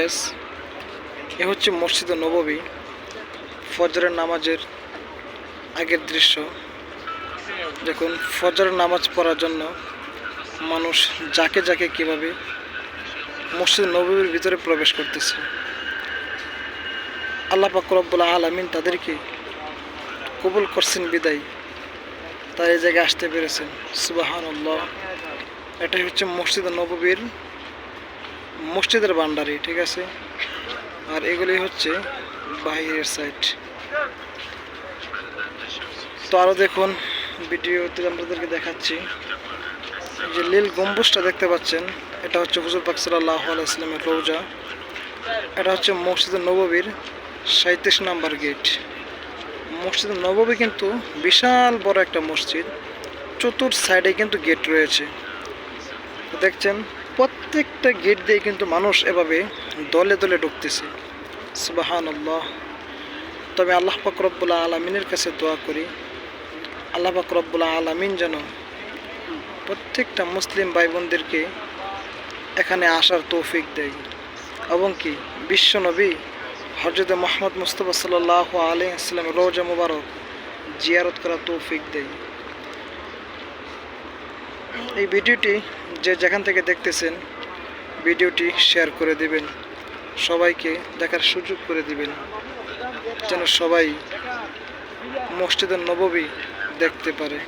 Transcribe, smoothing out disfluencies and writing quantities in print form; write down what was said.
Palace. এ হচ্ছে মসজিদে নববী, ফজরের নামাজের আগের দৃশ্য। দেখুন, ফজরের নামাজ পড়ার জন্য মানুষ যাকে যাকে কীভাবে মসজিদ নববীর ভিতরে প্রবেশ করতেছে। আল্লাহ পাক রব্বুল আলামিন তাদেরকে কবুল করছেন বিদায় তারা এই জায়গায় আসতে পেরেছেন। সুবহানাল্লাহ। এটাই হচ্ছে মসজিদ নববীর মসজিদের বান্ডারি, ঠিক আছে। আর এগুলি হচ্ছে বাহিরের সাইড। তো আরও দেখুন, ভিডিওতে আপনাদেরকে দেখাচ্ছি যে লীল গম্বুজটা দেখতে পাচ্ছেন, এটা হচ্ছে হুজুর পাক সাল্লাল্লাহু আলাইহি ওয়াসাল্লামের রওজা। এটা হচ্ছে মসজিদ নববীর 37 নম্বর গেট। মসজিদ নববী কিন্তু বিশাল বড় একটা মসজিদ, চতুর সাইডে কিন্তু গেট রয়েছে। দেখছেন, প্রত্যেকটা গেট দিয়ে কিন্তু মানুষ এভাবে দলে দলে ঢুকতেছে। সুবহানাল্লাহ। তবে আল্লাহ পাক রব্বুল আলামিনের কাছে দোয়া করি, আল্লাহ পাক রব্বুল আলামিন যেন প্রত্যেকটা মুসলিম ভাই বোনদেরকে এখানে আসার তৌফিক দেয় এবং কি বিশ্বনবী হযরত মুহাম্মদ মুস্তাফা সাল্লাল্লাহু আলাইহি ওয়াসাল্লামের রওজা মুবারক জিয়ারত করার তৌফিক দেয়। এই ভিডিওটি যে যেখান থেকে দেখতেছেন, ভিডিওটি শেয়ার করে দিবেন, সবাইকে দেখার সুযোগ করে দিবেন, যেন সবাই মসজিদে নববী দেখতে পারে।